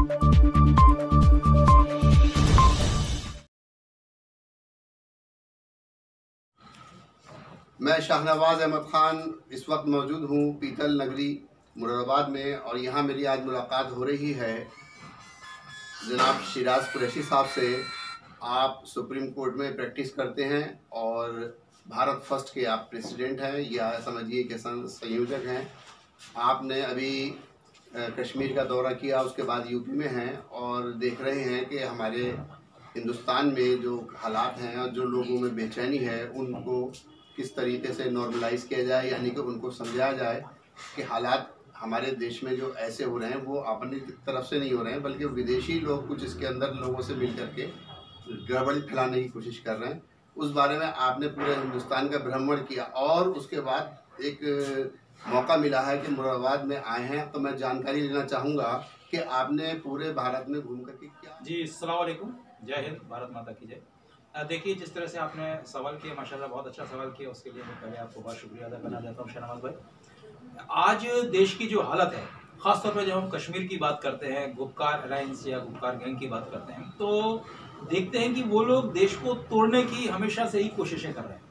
मैं शाहनवाज अहमद खान इस वक्त मौजूद हूँ पीतल नगरी मुरादाबाद में, और यहाँ मेरी आज मुलाकात हो रही है जनाब शिराज कुरैशी साहब से। आप सुप्रीम कोर्ट में प्रैक्टिस करते हैं और भारत फर्स्ट के आप प्रेसिडेंट हैं, या समझिए कि संयोजक हैं। आपने अभी कश्मीर का दौरा किया, उसके बाद यूपी में हैं और देख रहे हैं कि हमारे हिंदुस्तान में जो हालात हैं और जो लोगों में बेचैनी है उनको किस तरीके से नॉर्मलाइज़ किया जाए, यानी कि उनको समझाया जाए कि हालात हमारे देश में जो ऐसे हो रहे हैं वो अपनी तरफ से नहीं हो रहे हैं, बल्कि विदेशी लोग कुछ इसके अंदर लोगों से मिल करके गड़बड़ी फैलाने की कोशिश कर रहे हैं। उस बारे में आपने पूरे हिंदुस्तान का भ्रमण किया और उसके बाद एक मौका मिला है कि मुरादाबाद में आए हैं, तो मैं जानकारी लेना चाहूँगा कि आपने पूरे भारत में घूम करके क्या। जी, अस्सलाम वालेकुम, जय हिंद, भारत माता की जय। देखिए, जिस तरह से आपने सवाल किया, माशाल्लाह बहुत अच्छा सवाल किया, उसके लिए मैं पहले आपको बहुत शुक्रिया अदा करना चाहता हूँ शहनाज भाई। आज देश की जो हालत है, ख़ासतौर पर जब हम कश्मीर की बात करते हैं, गुपकार अलायंस या गुपकार गैंग की बात करते हैं, तो देखते हैं कि वो लोग देश को तोड़ने की हमेशा से ही कोशिशें कर रहे हैं।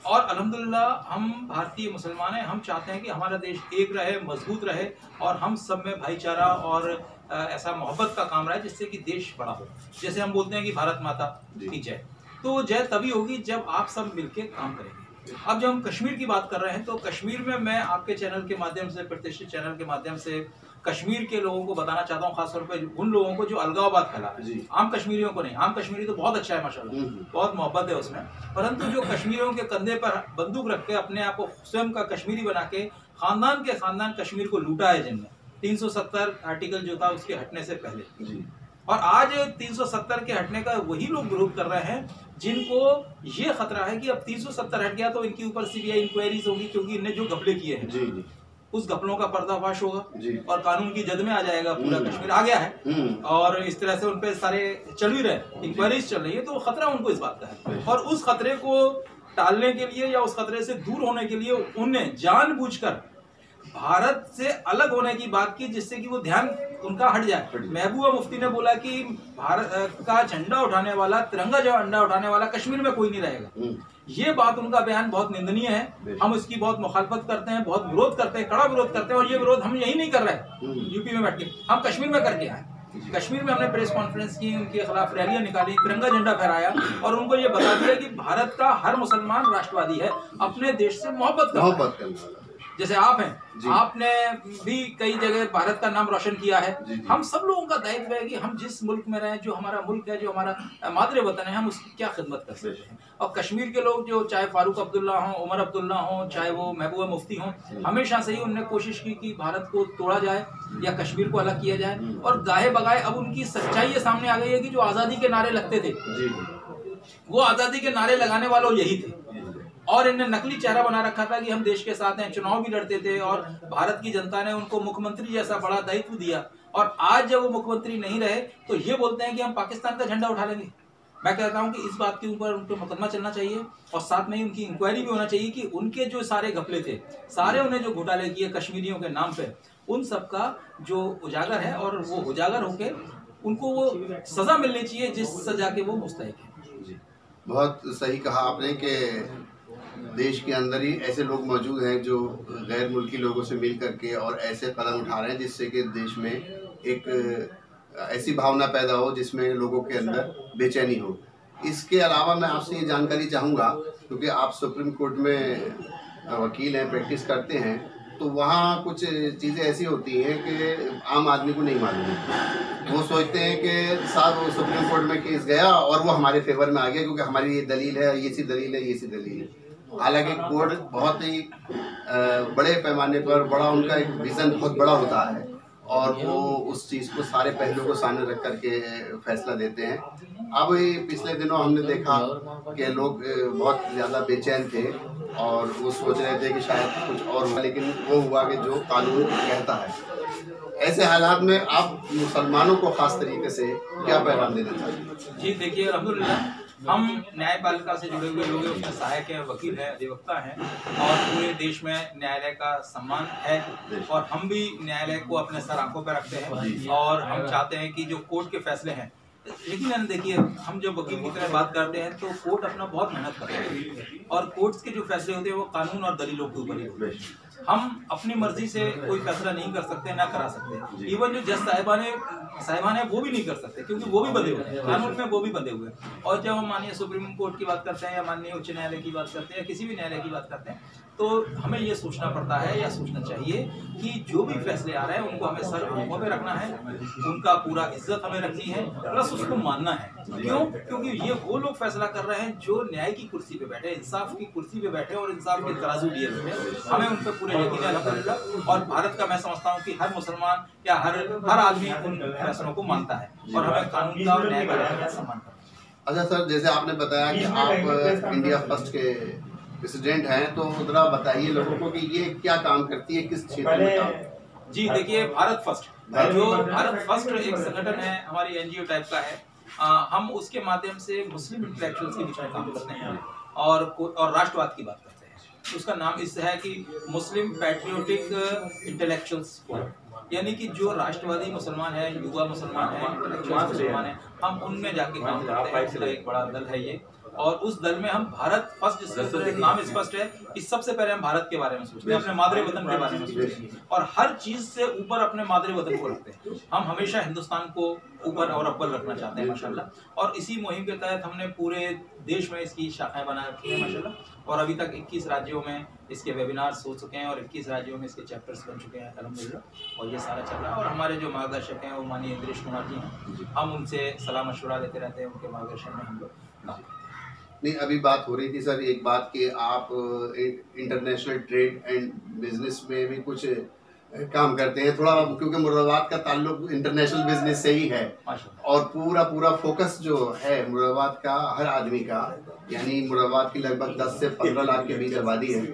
और अल्हम्दुलिल्लाह हम भारतीय मुसलमान हैं, हम चाहते हैं कि हमारा देश एक रहे, मजबूत रहे और हम सब में भाईचारा और ऐसा मोहब्बत का काम रहे जिससे कि देश बड़ा हो। जैसे हम बोलते हैं कि भारत माता की जय, तो जय तभी होगी जब आप सब मिलके काम करेंगे। अब जब हम कश्मीर की बात कर रहे हैं, तो कश्मीर में मैं आपके चैनल के माध्यम से, प्रतिष्ठित चैनल के माध्यम से कश्मीर के लोगों को बताना चाहता हूँ, खासतौर पर उन लोगों को जो अलगाववाद फैला है, आम कश्मीरियों को नहीं। आम कश्मीरी तो बहुत अच्छा है माशाल्लाह, बहुत मोहब्बत है उसमें, परंतु जो कश्मीरियों के कंधे पर बंदूक रख के अपने आप को स्वयं का कश्मीरी बना के खानदान के खानदान कश्मीर को लूटा है, जिनने 370 आर्टिकल जो था उसके हटने से पहले, और आज 370 के हटने का वही लोग विरोध कर रहे हैं जिनको ये खतरा है कि अब 370 हट गया तो इनके ऊपर सीबीआई इंक्वायरीज होगी, क्योंकि इनने जो घपले किए हैं उस घपलों का पर्दाफाश होगा और कानून की जद में आ जाएगा। पूरा कश्मीर आ गया है और इस तरह से उनपे सारे चल भी रहे, इंक्वायरीज चल रही है, तो खतरा उनको इस बात का है। और उस खतरे को टालने के लिए या उस खतरे से दूर होने के लिए उनने जानबूझकर भारत से अलग होने की बात की, जिससे कि वो ध्यान उनका हट जाए। महबूबा मुफ्ती ने बोला कि भारत का झंडा उठाने वाला, तिरंगा झंडा उठाने वाला कश्मीर में कोई नहीं रहेगा। ये बात, उनका बयान बहुत निंदनीय है। हम उसकी बहुत मुखालफत करते हैं, बहुत विरोध करते हैं, कड़ा विरोध करते हैं। और ये विरोध हम यही नहीं कर रहे यूपी में बैठ के, हम कश्मीर में करके आए। कश्मीर में हमने प्रेस कॉन्फ्रेंस की, उनके खिलाफ रैलियां निकाली, तिरंगा झंडा फहराया और उनको ये बता दिया कि भारत का हर मुसलमान राष्ट्रवादी है, अपने देश से मोहब्बत करता है। जैसे आप हैं, आपने भी कई जगह भारत का नाम रोशन किया है। हम सब लोगों का दायित्व है कि हम जिस मुल्क में रहें, जो हमारा मुल्क है, जो हमारा मादरे वतन है, हम उसकी क्या खिदमत कर सकते हैं। और कश्मीर के लोग, जो चाहे फारूक अब्दुल्ला हों, उमर अब्दुल्ला हों, चाहे वो महबूबा मुफ्ती हों, हमेशा से ही उनने कोशिश की कि भारत को तोड़ा जाए या कश्मीर को अलग किया जाए। और गाहे बगाए अब उनकी सच्चाई ये सामने आ गई है कि जो आज़ादी के नारे लगते थे, वो आज़ादी के नारे लगाने वालों यही थे। और इन्हें नकली चेहरा बना रखा था कि हम देश के साथ हैं, चुनाव भी लड़ते थे और भारत की जनता ने उनको मुख्यमंत्री जैसा बड़ा दायित्व दिया। और आज जब वो मुख्यमंत्री नहीं रहे तो ये बोलते हैं कि हम पाकिस्तान का झंडा उठा लेंगे। मैं कहता हूं कि इस बात के ऊपर उनको मुकदमा चलना चाहिए और साथ में ही उनकी इंक्वायरी भी होना चाहिए कि उनके जो सारे घपले थे, सारे उन्हें जो घोटाले किए कश्मीरियों के नाम पे, उन सब का जो उजागर है और वो उजागर होके उनको वो सजा मिलनी चाहिए जिस सजा के वो मुस्तहिक है। बहुत सही कहा आपने कि देश के अंदर ही ऐसे लोग मौजूद हैं जो गैर मुल्की लोगों से मिल करके और ऐसे कदम उठा रहे हैं जिससे कि देश में एक ऐसी भावना पैदा हो जिसमें लोगों के अंदर बेचैनी हो। इसके अलावा मैं आपसे ये जानकारी चाहूँगा, क्योंकि आप सुप्रीम कोर्ट में वकील हैं, प्रैक्टिस करते हैं, तो वहाँ कुछ चीज़ें ऐसी होती हैं कि आम आदमी को नहीं मालूम। वो सोचते हैं कि साहब सुप्रीम कोर्ट में केस गया और वो हमारे फेवर में आ गया क्योंकि हमारी ये दलील है, ये सी दलील है, ये सी दलील है। हालांकि कोर्ट बहुत ही बड़े पैमाने पर बड़ा, उनका एक विज़न बहुत बड़ा होता है और वो उस चीज़ को सारे पहलुओं को सामने रख करके फैसला देते हैं। अब पिछले दिनों हमने देखा कि लोग बहुत ज़्यादा बेचैन थे और वो सोच रहे थे कि शायद कुछ और हुआ, लेकिन वो हुआ कि जो कानून कहता है। ऐसे हालात में आप मुसलमानों को ख़ास तरीके से क्या पैगाम देना चाहिए? जी देखिए, अल्हम्दुलिल्लाह हम न्यायपालिका से जुड़े हुए लोग हैं, उसमें सहायक हैं, वकील हैं, अधिवक्ता हैं और पूरे देश में न्यायालय का सम्मान है और हम भी न्यायालय को अपने सर आंखों पर रखते हैं और हम चाहते हैं कि जो कोर्ट के फैसले हैं, लेकिन देखिए हम जब वकील की तरह बात करते हैं तो कोर्ट अपना बहुत मेहनत करते हैं और कोर्ट्स के जो फैसले होते हैं वो कानून और दलीलों के ऊपर ही होते हैं। हम अपनी मर्जी से कोई फैसला नहीं कर सकते, ना करा सकते। इवन जो जज साहिबान है वो भी नहीं कर सकते क्योंकि वो भी बंधे हुए हैं कानून में, वो भी बंधे हुए हैं। और जब हम माननीय सुप्रीम कोर्ट की बात करते हैं या माननीय उच्च न्यायालय की बात करते हैं या किसी भी न्यायालय की बात करते हैं तो हमें ये सोचना पड़ता है या सोचना चाहिए कि जो भी फैसले आ रहे हैं उनको हमें सर आंखों पे रखना है, उनका पूरा इज्जत हमें रखनी है, प्लस उसको मानना है। क्यों? क्योंकि ये वो लोग फैसला कर रहे हैं जो न्याय की कुर्सी पे बैठे, इंसाफ की कुर्सी पे बैठे और इंसाफ के तराजू लिए बैठे। हमें उन पर पूरे यकीन है अल्हम्दुलिल्लाह। और भारत का मैं समझता हूँ कि हर मुसलमान या हर आदमी उन फैसलों को मानता है और हमें कानून का और न्याय का सम्मान करना है। अच्छा सर, जैसे आपने बताया कि आप इंडिया फर्स्ट के प्रेसिडेंट हैं, तो जरा बताइए लोगों को कि ये क्या काम करती है, किस क्षेत्र में काम? जी देखिए, भारत फर्स्ट एक संगठन है, हमारी एनजीओ टाइप का है। हम उसके माध्यम से मुस्लिम इंटेलेक्चुअल्स के बीच में काम करते हैं और राष्ट्रवाद की बात करते हैं। उसका नाम इससे है कि मुस्लिम पैट्रियोटिक इंटेलेक्चुअल्स फोरम, यानी कि जो राष्ट्रवादी मुसलमान है, युवा मुसलमान है, इंटेलेक्चुअल मुसलमान है, हम उनमें जाके काम करते हैं। उसका एक बड़ा दल है ये और उस दल में हम भारत फर्स्ट, जिसका नाम स्पष्ट है कि सबसे पहले हम भारत के बारे में सोचते हैं, अपने मादरे वतन के बारे में सोचते हैं और हर चीज से ऊपर अपने मादरे वतन को रखते हैं। हम हमेशा हिंदुस्तान को ऊपर और अव्वल रखना चाहते हैं माशाल्लाह। और इसी मुहिम के तहत हमने पूरे देश में इसकी शाखाएं बना रखी हैं माशाल्लाह और अभी तक 21 राज्यों में इसके वेबिनार्स हो चुके हैं और 21 राज्यों में इसके चैप्टर्स बन चुके हैं अल्हम्दुलिल्लाह। और ये सारा चल रहा है और हमारे जो मार्गदर्शक हैं वो माननीय इंद्रेश कुमार जी हैं, हम उनसे सलाह मशवरा लेते रहते हैं, उनके मार्गदर्शन में हम लोग। नहीं, अभी बात हो रही थी सर एक बात कि आप इंटरनेशनल ट्रेड एंड बिजनेस में भी कुछ काम करते हैं थोड़ा, क्योंकि मुरादाबाद का ताल्लुक इंटरनेशनल बिजनेस से ही है और पूरा फोकस जो है मुरादाबाद का हर आदमी का, यानी मुरादाबाद की लगभग 10 से 15 लाख के बीच आबादी है,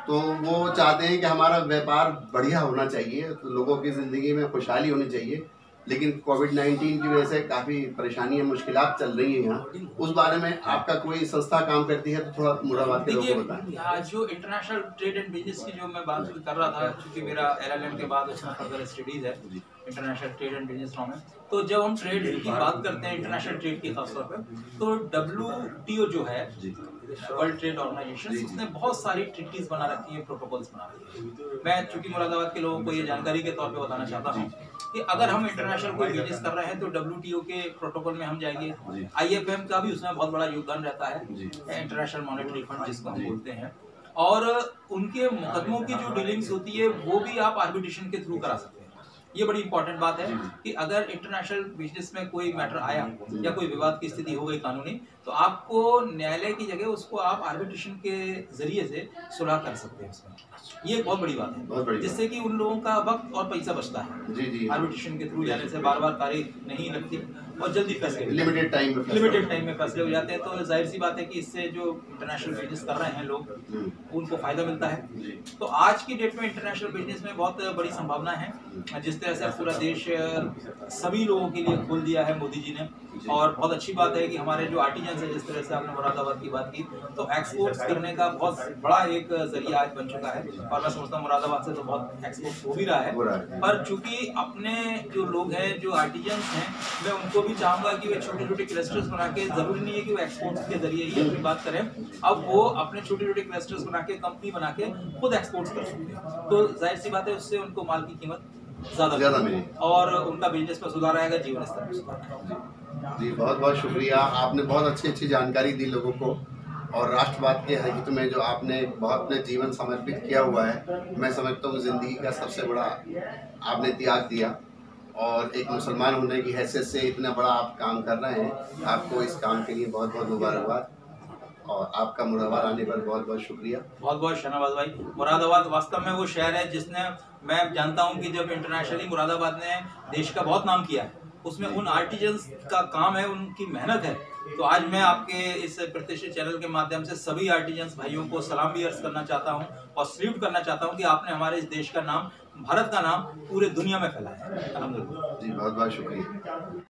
तो वो चाहते हैं कि हमारा व्यापार बढ़िया होना चाहिए, तो लोगों की ज़िंदगी में खुशहाली होनी चाहिए। लेकिन कोविड-19 की वजह से काफ़ी परेशानियां, मुश्किलात चल रही हैं यहाँ, उस बारे में आपका कोई संस्था काम करती है तो थोड़ा मुरादाबाद के लोगों को बताएं। जो इंटरनेशनल ट्रेड एंड बिजनेस की जो मैं बात कर रहा था, क्योंकि मेरा LLM के बाद उसमें फर्दर स्टडीज है international trade and business law में, तो जब हम ट्रेड की बात करते हैं इंटरनेशनल ट्रेड की खासतौर पर, तो WTO जो है वर्ल्ड ट्रेड ऑर्गेनाइजेशन, उसने बहुत सारी ट्रीटीज बना रखी है, प्रोटोकॉल्स बना रखी है। मैं चूंकि मुरादाबाद के लोगों को ये जानकारी के तौर पे बताना चाहता हूँ कि अगर हम इंटरनेशनल कोई बिजनेस कर रहे हैं तो WTO के प्रोटोकॉल में हम जाएंगे। IFM का भी उसमें बहुत बड़ा योगदान रहता है, इंटरनेशनल मॉनेटरी फंड जिसको हम बोलते हैं, और उनके मुकदमों की जो डीलिंग्स होती है वो भी आप आर्बिट्रेशन के थ्रू करा सकते हैं। ये बड़ी इंपॉर्टेंट बात है कि अगर इंटरनेशनल बिजनेस में कोई मैटर आया या कोई विवाद की स्थिति हो गई कानूनी, तो आपको न्यायालय की जगह उसको आप आर्बिट्रेशन के जरिए से सुलह कर सकते हैं उसमें। ये बहुत बड़ी बात है, जिससे कि उन लोगों का वक्त और पैसा बचता है। आर्बिट्रेशन के थ्रू जाने से बार-बार तारीख नहीं लगती और जल्दी फैसले लिमिटेड टाइम में फैसले हो जाते हैं। तो जाहिर सी बात है कि इससे जो इंटरनेशनल बिजनेस कर रहे हैं लोग, उनको फायदा मिलता है। तो आज की डेट में इंटरनेशनल बिजनेस में बहुत बड़ी संभावना है। जिस तरह से पूरा देश सभी लोगों के लिए खोल दिया है मोदी जी ने, और बहुत अच्छी बात है कि हमारे जो आर्टिजन है, जिस तरह से आपने मुरादाबाद की बात की, तो एक्सपोर्ट्स करने का बहुत बड़ा एक जरिया आज बन चुका है और मैं समझता हूँ मुरादाबाद से तो बहुत एक्सपोर्ट हो भी रहा है। पर चूंकि अपने जो लोग हैं, जो आर्टिजन हैं, मैं उनको भी चाहूंगा कि वे छोटे छोटे क्लस्टर्स बना के, जरूरी नहीं है कि वो एक्सपोर्ट्स के जरिए ही अपनी बात करें, अब वो अपने छोटे छोटे क्लस्टर्स बना के, कंपनी बना के खुद एक्सपोर्ट्स कर सकते हैं। तो जाहिर सी बात है उससे उनको माल की कीमत ज्यादा मिली और उनका बिजनेस पर सुधार आएगा, जीवन स्तर पर सुधार आएगा। जी बहुत बहुत शुक्रिया, आपने बहुत अच्छी जानकारी दी लोगों को और राष्ट्रवाद के हित में जो आपने बहुत अपने जीवन समर्पित किया हुआ है, मैं समझता हूँ ज़िंदगी का सबसे बड़ा आपने त्याग दिया और एक मुसलमान होने की हैसियत से इतना बड़ा आप काम कर रहे हैं। आपको इस काम के लिए बहुत बहुत मुबारकबाद और आपका मुरादाबाद आने पर बहुत बहुत शुक्रिया। बहुत बहुत शहनाबाज भाई। मुरादाबाद वास्तव में वो शहर है जिसने, मैं जानता हूँ कि जब इंटरनेशनली मुरादाबाद ने देश का बहुत नाम किया है, उसमें उन आर्टिजन्स का काम है, उनकी मेहनत है। तो आज मैं आपके इस प्रतिष्ठित चैनल के माध्यम से सभी आर्टिजन्स भाइयों को सलाम भी अर्ज करना चाहता हूँ और सल्यूट करना चाहता हूँ कि आपने हमारे इस देश का नाम, भारत का नाम पूरे दुनिया में फैलाया है। अल्हम्दुलिल्लाह जी, बहुत बहुत शुक्रिया।